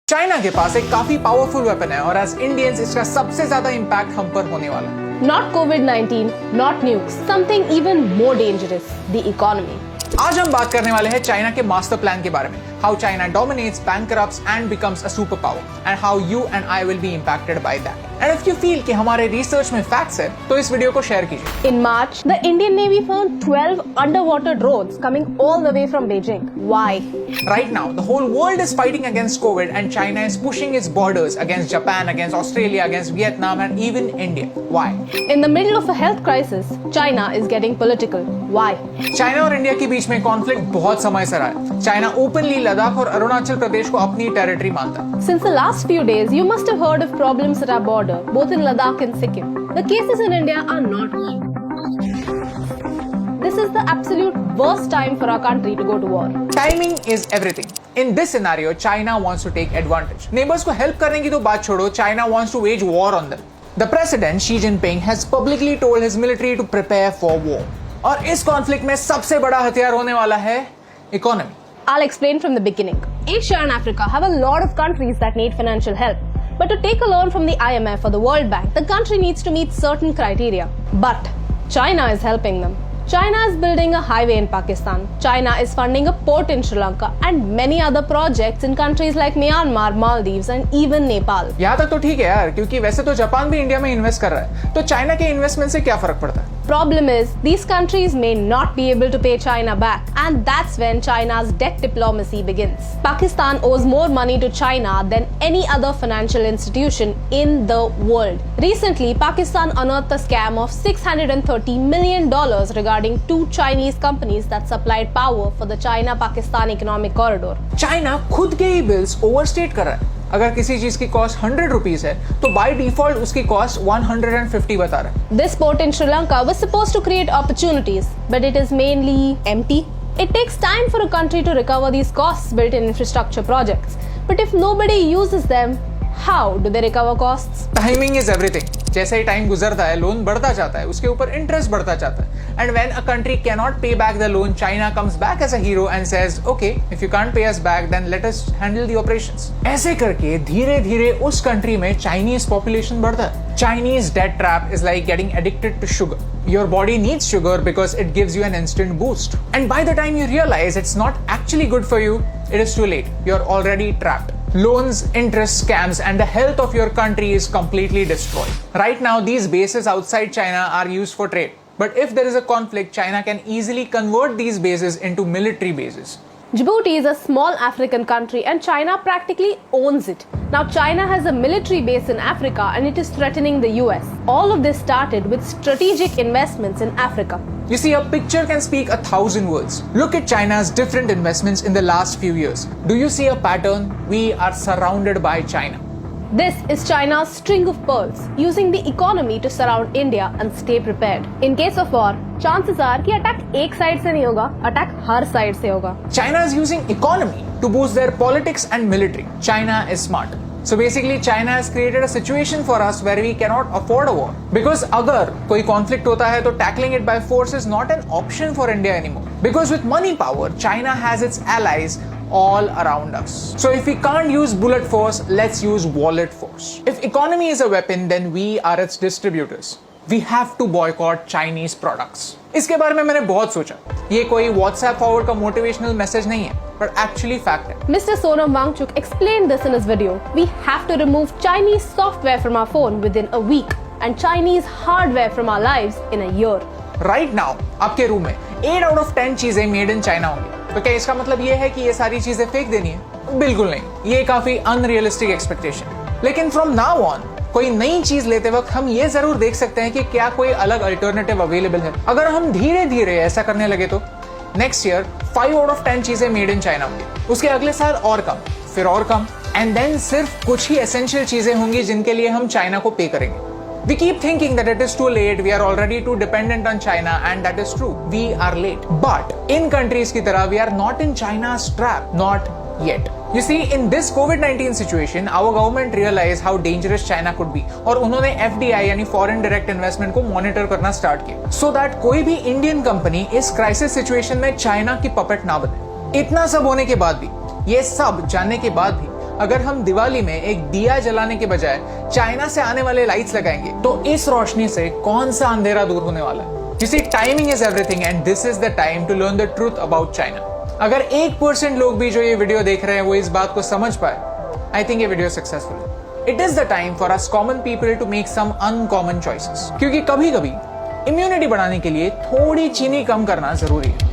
China के पास एक काफी पावरफुल वेपन है और एज इंडियंस इसका सबसे ज्यादा इम्पैक्ट हम पर होने वाला है। Not COVID-19, not nukes, something even more dangerous, the economy. आज हम बात करने वाले हैं चाइना के मास्टर प्लान के बारे में, how China dominates, bankrupts and becomes a superpower, and how you and I will be impacted by that. And if you feel कि हमारे रिसर्च में फैक्ट्स है, तो इस वीडियो को शेयर कीजिए। In March, the Indian Navy found 12 underwater drones coming all the way from Beijing. Why? Right now, the whole world is fighting against COVID, and China is pushing its borders against Japan, against Australia, against Vietnam, and even India. Why? In the middle of a health crisis, China is getting political. Why? China और India के बीच में conflict बहुत समय से रहा है। China openly Ladakh और अरुणाचल प्रदेश को अपनी टेरिटरी मानता है। Since the last few days, you must have heard of problems at our border, both in Ladakh and Sikkim. The cases in India are not. This is the absolute worst time for our country to go to war. Timing is everything. In this scenario, China wants to take advantage. Neighbors को help करने की तो बात छोड़ो, China wants to wage war on them. The president Xi Jinping has publicly told his military to prepare for war. और इस conflict में सबसे बड़ा हथियार होने वाला है economy. I'll explain from the beginning. Asia and Africa have a lot of countries that need financial help. But to take a loan from the IMF or the World Bank, the country needs to meet certain criteria. But China is helping them. China is building a highway in Pakistan. China is funding a port in Sri Lanka and many other projects in countries like Myanmar, Maldives and even Nepal. यहाँ तक तो ठीक है यार, क्योंकि वैसे तो Japan भी इंडिया में इन्वेस्ट कर रहा है, तो चाइना के इन्वेस्टमेंट से क्या फर्क पड़ता है? Problem is, these countries may not be able to pay China back, and that's when China's debt diplomacy begins. Pakistan owes more money to China than any other financial institution in the world. Recently, Pakistan unearthed a scam of $630 million regarding two Chinese companies that supplied power for the China-Pakistan economic corridor. China खुद के ही bills overstate कर रहा है। अगर किसी चीज की cost 100 rupees है, तो बाय डिफॉल्ट उसकी कॉस्ट 150 बता रहा है। This port in Sri Lanka was supposed to create opportunities, but it is mainly empty. It takes time for a country to recover these costs built in infrastructure projects. But if nobody uses them, how do they recover costs? Timing is everything. जैसे ही time गुजरता है, loan बढ़ता जाता है, उसके ऊपर interest बढ़ता जाता है। And when a country cannot pay back the loan, China comes back as a hero and says, "Okay, if you can't pay us back, then let us handle the operations." ऐसे करके धीरे-धीरे उस country में Chinese population बढ़ता है। Chinese debt trap is like getting addicted to sugar. Your body needs sugar because it gives you an instant boost. And by the time you realize it's not actually good for you, it is too late. You're already trapped. Loans, interest, scams, and the health of your country is completely destroyed. Right now, these bases outside China are used for trade. But if there is a conflict, China can easily convert these bases into military bases. Djibouti is a small African country and China practically owns it. Now China has a military base in Africa and it is threatening the US. All of this started with strategic investments in Africa. You see, a picture can speak 1,000 words. Look at China's different investments in the last few years. Do you see a pattern? We are surrounded by China. This is China's string of pearls, using the economy to surround India and stay prepared. In case of war, chances are कि attack एक side से नहीं होगा, attack हर side से होगा. China is using economy to boost their politics and military. China is smart. So basically, China has created a situation for us where we cannot afford a war. Because अगर कोई conflict होता है, तो tackling it by force is not an option for India anymore. Because with money power, China has its allies all around us. So if we can't use bullet force, let's use wallet force. If economy is a weapon, then we are its distributors. We have to boycott Chinese products. इसके बारे में मैंने बहुत सोचा। ये कोई WhatsApp forward का motivational message नहीं है, but actually fact है। Mr. Sonam Wangchuk explained this in his video. We have to remove Chinese software from our phone within a week and Chinese hardware from our lives in a year. Right now, आपके room में 8 out of 10 चीजें made in China होंगी। तो क्या इसका मतलब ये है कि ये सारी चीजें फेंक देनी है? बिल्कुल नहीं। ये काफी अनरियलिस्टिक एक्सपेक्टेशन। लेकिन फ्रॉम नाउ ऑन कोई नई चीज लेते वक्त हम ये जरूर देख सकते हैं कि क्या कोई अलग अल्टरनेटिव अवेलेबल है। अगर हम धीरे धीरे ऐसा करने लगे तो नेक्स्ट ईयर 5 out of 10 चीजें मेड इन चाइना होंगी, उसके अगले साल और कम, फिर और कम, एंड देन सिर्फ कुछ ही एसेंशियल चीजें होंगी जिनके लिए हम चाइना को पे करेंगे। We keep thinking that it is too late, we are already too dependent on China, and that is true. We are late. But in countries की तरह, we are not in China's trap. Not yet. You see, in this COVID-19 situation, our government realized how dangerous China could be, और उन्होंने FDI यानी Foreign Direct Investment को monitor करना start किया, so that कोई भी Indian company इस crisis situation में China की puppet ना बने। इतना सब होने के बाद भी, ये सब जानने के बाद भी, अगर हम दिवाली में एक दिया जलाने के बजाय चाइना से आने वाले लाइट्स लगाएंगे तो इस रोशनी से कौन सा अंधेरा दूर होने वाला है? You see, timing is everything and this is the time to learn the truth about China. अगर 1% लोग भी जो ये वीडियो देख रहे हैं वो इस बात को समझ पाए, I think ये वीडियो सक्सेसफुल है। It is the time for us common people to make some uncommon choices. क्योंकि कभी-कभी इम्यूनिटी बढ़ाने के लिए थोड़ी चीनी कम करना जरूरी है।